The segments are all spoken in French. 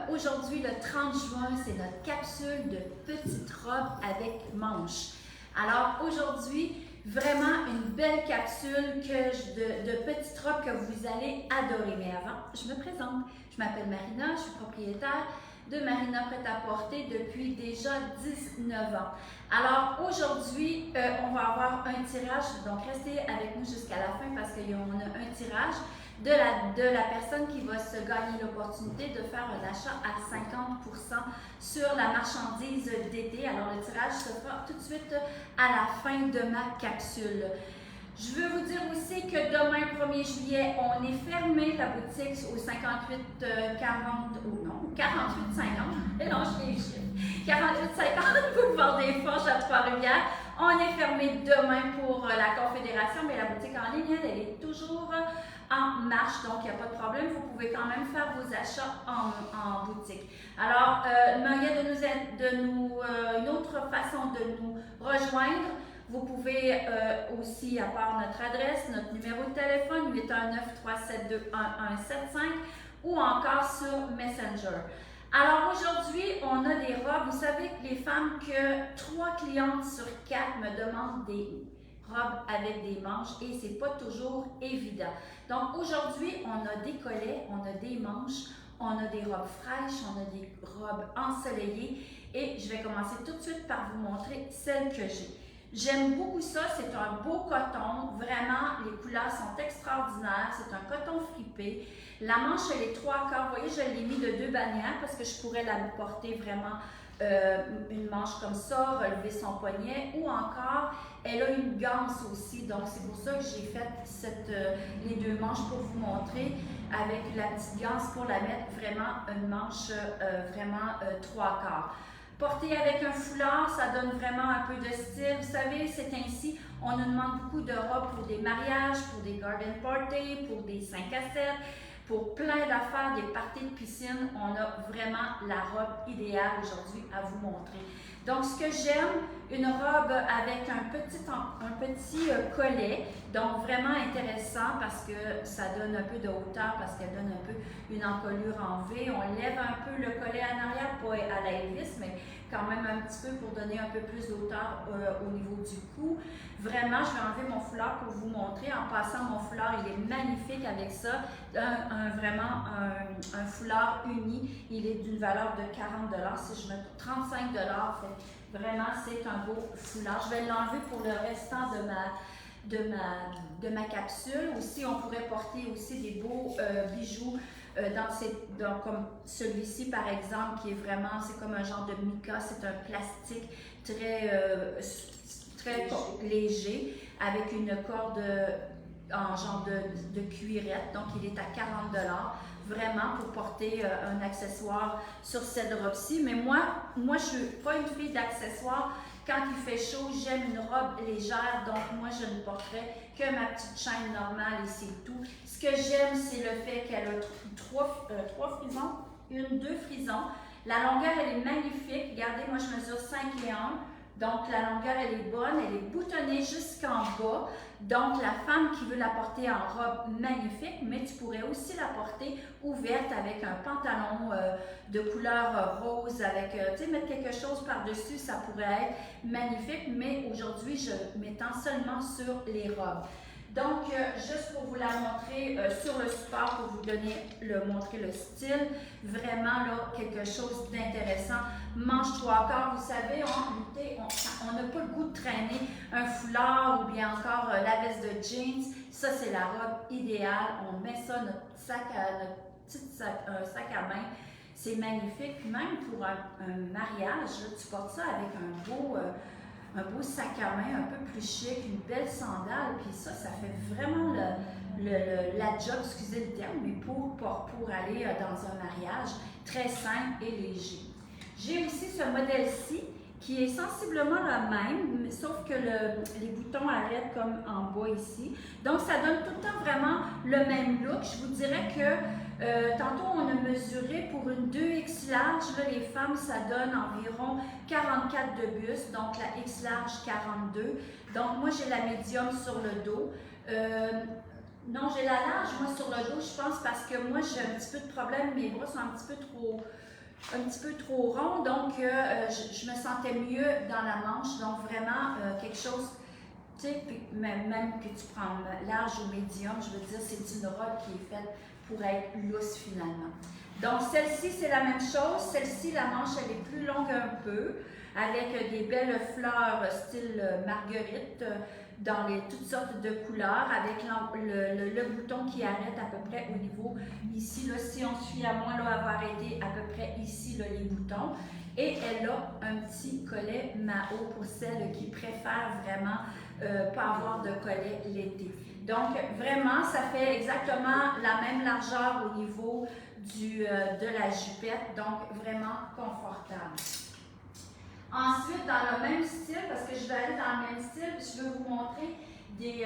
aujourd'hui le 30 juin, c'est notre capsule de petites robes avec manches. Alors aujourd'hui, vraiment une belle capsule de petites robes que vous allez adorer. Mais avant, je me présente. Je m'appelle Marina, je suis propriétaire de Marina Prêt-à-Porter depuis déjà 19 ans. Alors aujourd'hui, on va avoir un tirage, donc restez avec nous jusqu'à la fin parce qu'on a un tirage de la personne qui va se gagner l'opportunité de faire un achat à 50% sur la marchandise d'été. Alors le tirage se fera tout de suite à la fin de ma capsule. Je veux vous dire aussi que demain, 1er juillet, on est fermé la boutique au 5840, ou non, 4850, et non, je les chiffres, 4850 Boulevard des Forges à Trois-Rivières. On est fermé demain pour la Confédération, mais la boutique en ligne, elle est toujours en marche, donc il n'y a pas de problème. Vous pouvez quand même faire vos achats en boutique. Alors, il y a une autre façon de nous rejoindre. Vous pouvez aussi, à part notre adresse, notre numéro de téléphone 819-372-1175 ou encore sur Messenger. Alors aujourd'hui, on a des robes. Vous savez que les femmes, que 3 clientes sur 4 me demandent des robes avec des manches et c'est pas toujours évident. Donc aujourd'hui, on a des collets, on a des manches, on a des robes fraîches, on a des robes ensoleillées et je vais commencer tout de suite par vous montrer celles que j'ai. J'aime beaucoup ça, c'est un beau coton, vraiment les couleurs sont extraordinaires, c'est un coton fripé. La manche elle est 3/4, vous voyez je l'ai mis de 2 bannières parce que je pourrais la porter vraiment une manche comme ça, relever son poignet ou encore elle a une ganse aussi, donc c'est pour ça que j'ai fait les 2 manches pour vous montrer avec la petite ganse pour la mettre vraiment une manche vraiment 3/4. Porter avec un foulard, ça donne vraiment un peu de style. Vous savez, c'est ainsi, on nous demande beaucoup de robes pour des mariages, pour des garden parties, pour des 5 à 7, pour plein d'affaires, des parties de piscine. On a vraiment la robe idéale aujourd'hui à vous montrer. Donc, ce que j'aime, une robe avec un petit collet, donc vraiment intéressant parce que ça donne un peu de hauteur, parce qu'elle donne un peu une encolure en V. On lève un peu le collet en arrière, pas à la Elvis, mais quand même un petit peu pour donner un peu plus d'hauteur au niveau du cou. Vraiment, je vais enlever mon foulard pour vous montrer. En passant, mon foulard, il est magnifique avec ça. Vraiment un foulard uni. Il est d'une valeur de 40 $. Si je me trompe, 35 $. Vraiment, c'est un beau foulard. Je vais l'enlever pour le restant de ma capsule. Aussi, on pourrait porter aussi des beaux bijoux comme celui-ci par exemple, qui est vraiment, c'est comme un genre de mica, c'est un plastique très léger avec une corde en genre de cuirette, donc il est à 40 $. Vraiment pour porter un accessoire sur cette robe-ci. Mais moi je ne suis pas une fille d'accessoires. Quand il fait chaud, j'aime une robe légère, donc moi je ne porterai que ma petite chaîne normale et c'est tout. Ce que j'aime, c'est le fait qu'elle a 3 frisons, 2 frisons. La longueur, elle est magnifique. Regardez, moi je mesure 5 et 1. Donc, la longueur, elle est bonne, elle est boutonnée jusqu'en bas. Donc, la femme qui veut la porter en robe, magnifique, mais tu pourrais aussi la porter ouverte avec un pantalon de couleur rose, avec, tu sais, mettre quelque chose par-dessus, ça pourrait être magnifique, mais aujourd'hui, je m'étends seulement sur les robes. Donc, juste pour vous la montrer sur le support, pour vous montrer le style, vraiment là, quelque chose d'intéressant. Manche 3/4, vous savez, on n'a pas le goût de traîner un foulard ou bien encore la veste de jeans. Ça, c'est la robe idéale. On met ça, notre petit sac à main. C'est magnifique. Puis même pour un mariage, là, tu portes ça avec un beau sac à main un peu plus chic, une belle sandale, puis ça fait vraiment la job, excusez le terme, mais pour aller dans un mariage très simple et léger. J'ai aussi ce modèle-ci qui est sensiblement le même, sauf que les boutons arrêtent comme en bas ici. Donc, ça donne tout le temps vraiment le même look. Je vous dirais que tantôt, on a mesuré pour une 2X large. Là, les femmes, ça donne environ 44 de buste, donc la X large 42. Donc, moi, j'ai la médium sur le dos. Non, j'ai la large, moi, sur le dos, je pense, parce que moi, j'ai un petit peu de problème. Mes bras sont un petit peu trop ronds, donc je me sentais mieux dans la manche. Donc, vraiment, quelque chose, tu sais, même que tu prends large ou médium, je veux dire, c'est une robe qui est faite pour être lousse, finalement. Donc, celle-ci, c'est la même chose. Celle-ci, la manche, elle est plus longue un peu, avec des belles fleurs style marguerite, dans toutes sortes de couleurs, avec le bouton qui arrête à peu près au niveau ici. Là, si on se fie à moi, là, elle va arrêter à peu près ici, là, les boutons. Et elle a un petit collet Mao pour celles qui préfèrent vraiment pas avoir de collet l'été. Donc, vraiment, ça fait exactement la même largeur au niveau de la jupette, donc vraiment confortable. Ensuite, dans le même style, parce que je vais aller dans le même style, je vais vous montrer des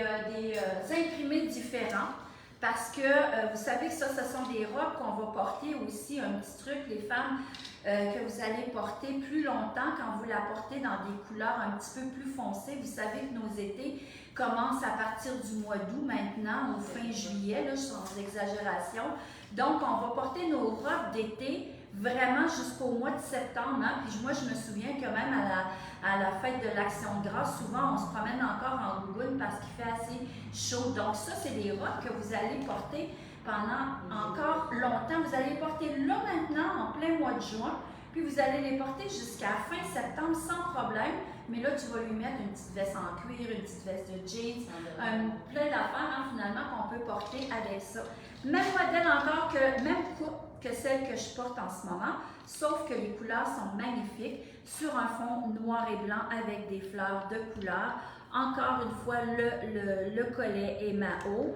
imprimés différents. Parce que vous savez que ça, ce sont des robes qu'on va porter aussi, un petit truc, les femmes, que vous allez porter plus longtemps quand vous la portez dans des couleurs un petit peu plus foncées. Vous savez que nos étés commencent à partir du mois d'août maintenant, au fin juillet, là, sans exagération. Donc, on va porter nos robes d'été vraiment jusqu'au mois de septembre. Hein? Puis moi, je me souviens que même à la fête de l'Action de grâce, souvent, on se promène encore en gougoune parce qu'il fait assez chaud. Donc ça, c'est des robes que vous allez porter pendant encore longtemps. Vous allez les porter là maintenant, en plein mois de juin, puis vous allez les porter jusqu'à fin septembre sans problème. Mais là, tu vas lui mettre une petite veste en cuir, une petite veste de jeans, plein d'affaires hein, finalement qu'on peut porter avec ça. Même modèle encore, même coupe que celle que je porte en ce moment, sauf que les couleurs sont magnifiques sur un fond noir et blanc avec des fleurs de couleur. Encore une fois, le collet est Mao.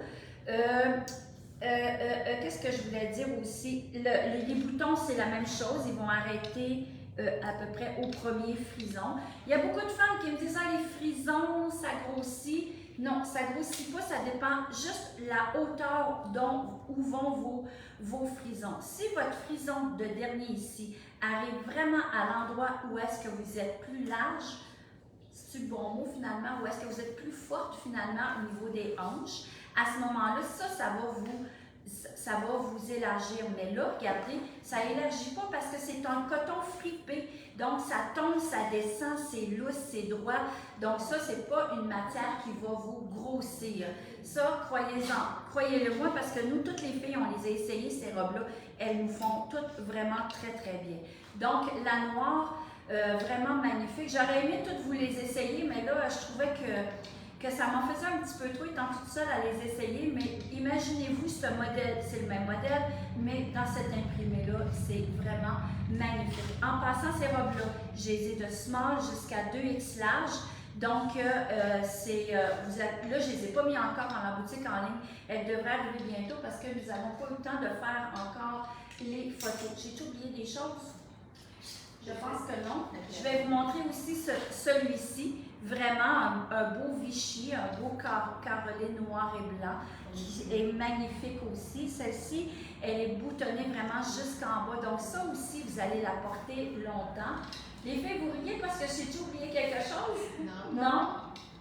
Qu'est-ce que je voulais dire aussi? Les boutons, c'est la même chose. Ils vont arrêter à peu près au premier frison. Il y a beaucoup de femmes qui me disent « Ah, les frisons, ça grossit. » Non, ça ne grossit pas, ça dépend juste la hauteur où vont vos frisons. Si votre frison de dernier ici arrive vraiment à l'endroit où est-ce que vous êtes plus large, c'est le bon mot finalement, où est-ce que vous êtes plus forte finalement au niveau des hanches, à ce moment-là, ça va vous élargir. Mais là, regardez, ça n'élargit pas parce que c'est un coton fripé. Donc, ça tombe, ça descend, c'est lousse, c'est droit. Donc, ça, c'est pas une matière qui va vous grossir. Ça, croyez-en, croyez-le-moi, parce que nous, toutes les filles, on les a essayées, ces robes-là. Elles nous font toutes vraiment très, très bien. Donc, la noire, vraiment magnifique. J'aurais aimé toutes vous les essayer, mais là, je trouvais que ça m'en faisait un petit peu trop étant toute seule à les essayer, mais imaginez-vous ce modèle, c'est le même modèle, mais dans cet imprimé-là, c'est vraiment magnifique. En passant ces robes-là, j'ai les ai de small jusqu'à 2X large, donc là, je les ai pas mis encore dans la boutique en ligne, elles devraient arriver bientôt parce que nous n'avons pas eu le temps de faire encore les photos. J'ai-tu oublié des choses? Je pense que non. Je vais vous montrer aussi celui-ci. Vraiment un beau Vichy, un beau carolé noir et blanc, qui est magnifique aussi. Celle-ci, elle est boutonnée vraiment jusqu'en bas. Donc ça aussi, vous allez la porter longtemps. Les filles, vous riez parce que j'ai oublié quelque chose? Non. Non?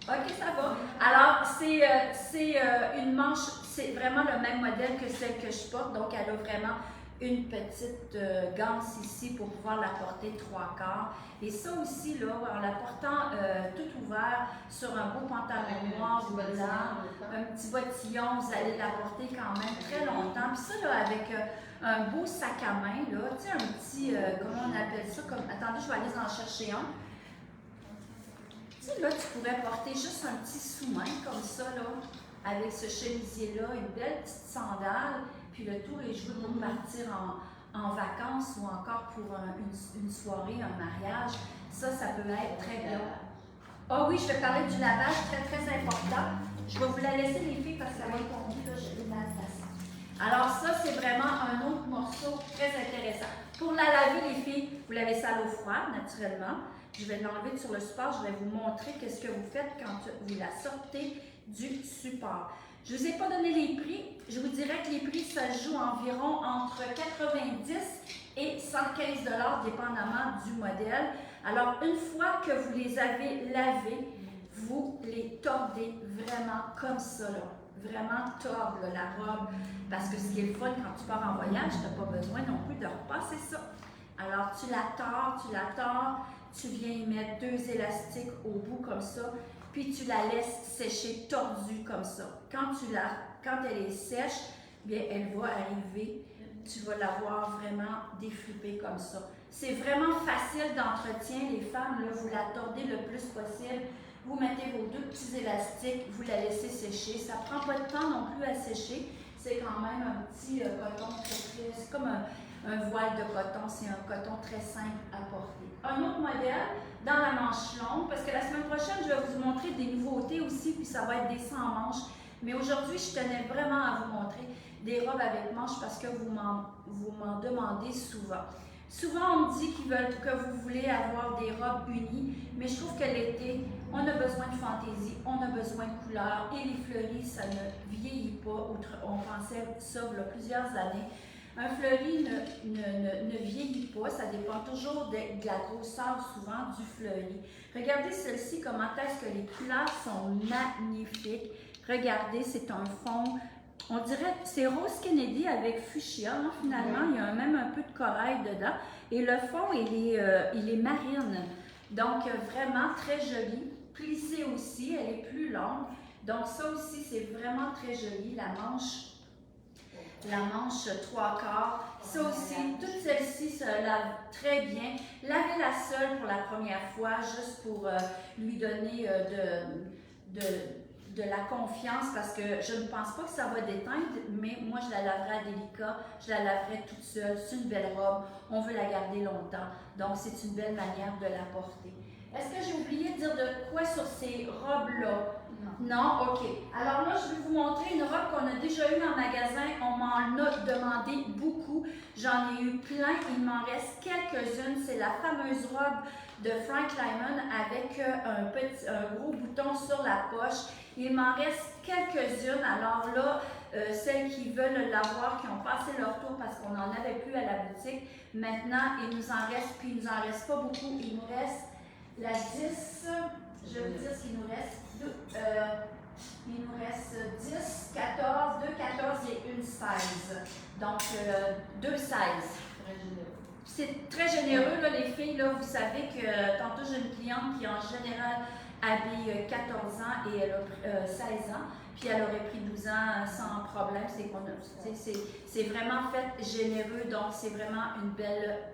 OK, ça va. Alors, c'est une manche, c'est vraiment le même modèle que celle que je porte. Donc, elle a vraiment une petite ganse ici pour pouvoir la porter 3/4. Et ça aussi, là, en la portant tout ouvert sur un beau pantalon noir ou blanc, un petit bottillon, vous allez la porter quand même très longtemps. Puis ça, là, avec un beau sac à main, là, tu sais, un petit, comment on appelle ça? Attendez, je vais aller en chercher un. Tu sais, là, tu pourrais porter juste un petit sous-main comme ça, là, avec ce chemisier-là, une belle petite sandale. Puis le tour est joué pour partir en vacances ou encore pour une soirée, un mariage. Ça peut être très bien. Ah oui, je vais parler du lavage, très très important. Je vais vous la laisser les filles parce que ça va être conduit, là, je l'ai mal placé. Alors ça, c'est vraiment un autre morceau très intéressant. Pour la laver, les filles, vous lavez ça à l'eau froide, naturellement. Je vais l'enlever sur le support, je vais vous montrer qu'est-ce que vous faites quand vous la sortez du support. Je ne vous ai pas donné les prix. Je vous dirais que les prix, ça joue environ entre 90 et 115 $, dépendamment du modèle. Alors, une fois que vous les avez lavés, vous les tordez vraiment comme ça, là. vraiment tordre là, la robe. Parce que ce qui est le fun quand tu pars en voyage, tu n'as pas besoin non plus de repasser ça. Alors tu la tords, tu viens y mettre 2 élastiques au bout comme ça, puis tu la laisses sécher tordue comme ça. Quand elle est sèche, bien elle va arriver, tu vas la voir vraiment déflipée comme ça. C'est vraiment facile d'entretien, les femmes, là, vous la tordez le plus possible. Vous mettez vos 2 petits élastiques, vous la laissez sécher. Ça ne prend pas de temps non plus à sécher. C'est quand même un petit coton c'est comme un voile de coton. C'est un coton très simple à porter. Un autre modèle dans la manche longue, parce que la semaine prochaine, je vais vous montrer des nouveautés aussi, puis ça va être des sans manches. Mais aujourd'hui, je tenais vraiment à vous montrer des robes avec manches parce que vous m'en demandez souvent. Souvent, on me dit que vous voulez avoir des robes unies, mais je trouve que l'été, on a besoin de fantaisie, on a besoin de couleurs et les fleuris, ça ne vieillit pas. On pensait ça il y a plusieurs années. Un fleuri ne vieillit pas, ça dépend toujours de la grosseur souvent du fleuri. Regardez celle-ci, comment est-ce que les couleurs sont magnifiques. Regardez, c'est un fond. On dirait que c'est rose Kennedy avec fuchsia, hein, finalement. Il y a même un peu de corail dedans. Et le fond, il est marine. Donc, vraiment très joli. Plissée aussi, elle est plus longue. Donc, ça aussi, c'est vraiment très joli. La manche 3/4. Ça aussi, toutes celles-ci se lavent très bien. Lavez-la seule pour la première fois, juste pour lui donner de la confiance parce que je ne pense pas que ça va déteindre, mais moi je la laverai à délicat, je la laverai toute seule, c'est une belle robe, on veut la garder longtemps, donc c'est une belle manière de la porter. Est-ce que j'ai oublié de dire de quoi sur ces robes-là? Non? OK. Alors là, je vais vous montrer une robe qu'on a déjà eue en magasin, on m'en a demandé beaucoup, j'en ai eu plein, il m'en reste quelques-unes, c'est la fameuse robe de Frank Lyman avec un gros bouton sur la poche. Il m'en reste quelques-unes, alors là, celles qui veulent l'avoir, qui ont passé leur tour parce qu'on n'en avait plus à la boutique, maintenant, il nous en reste, puis il nous en reste pas beaucoup, il nous reste la 10, je vais vous dire ce qu'il nous reste, il nous reste 10, 14, 2 14 et une 16, donc 2 16. C'est très généreux, là, les filles. Là, vous savez que tantôt, j'ai une cliente qui, en général, habille 14 ans et elle a 16 ans. Puis elle aurait pris 12 ans sans problème. C'est vraiment fait généreux. Donc, c'est vraiment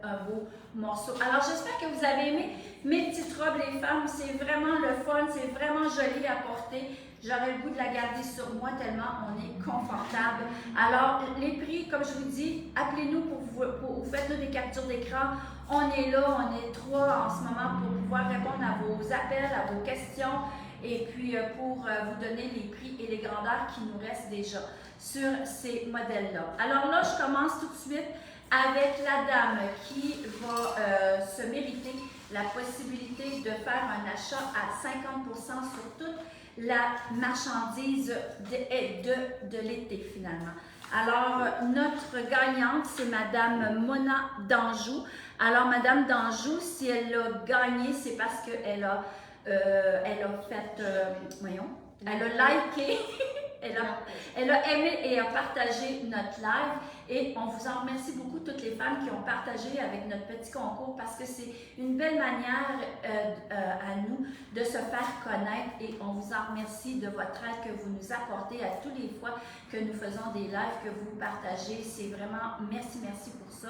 un beau morceau. Alors, j'espère que vous avez aimé mes petites robes, les femmes. C'est vraiment le fun. C'est vraiment joli à porter. J'aurais le goût de la garder sur moi tellement on est confortable. Alors, les prix, comme je vous dis, appelez-nous pour faites-nous des captures d'écran. On est là, on est 3 en ce moment pour pouvoir répondre à vos appels, à vos questions et puis pour vous donner les prix et les grandeurs qui nous restent déjà sur ces modèles-là. Alors là, je commence tout de suite avec la dame qui va se mériter la possibilité de faire un achat à 50% sur toute la marchandise de l'été finalement. Alors, notre gagnante, c'est Madame Mona d'Anjou. Alors, Madame d'Anjou, si elle a gagné, c'est parce qu'elle a fait, elle a liké, elle a aimé et a partagé notre live. Et on vous en remercie beaucoup, toutes les femmes qui ont partagé avec notre petit concours parce que c'est une belle manière à nous de se faire connaître et on vous en remercie de votre aide que vous nous apportez à tous les fois que nous faisons des lives, que vous partagez. C'est vraiment merci pour ça.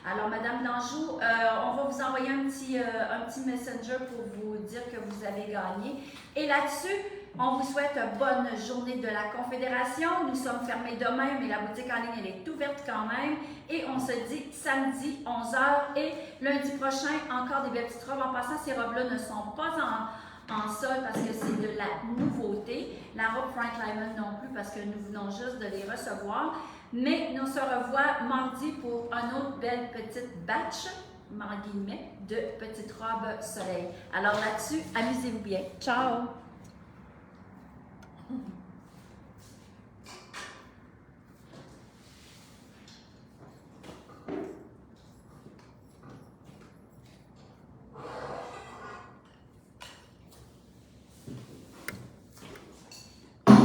Alors, Madame d'Anjou, on va vous envoyer un petit messenger pour vous dire que vous avez gagné. Et là-dessus, on vous souhaite une bonne journée de la Confédération. Nous sommes fermés demain, mais la boutique en ligne, elle est ouverte quand même. Et on se dit samedi 11h et lundi prochain, encore des belles petites robes. En passant, ces robes-là ne sont pas en solde parce que c'est de la nouveauté. La robe Frank Lyman non plus parce que nous venons juste de les recevoir. Mais nous se revoit mardi pour un autre belle petite batch, en guillemets, de petites robes soleil. Alors là-dessus, amusez-vous bien. Ciao!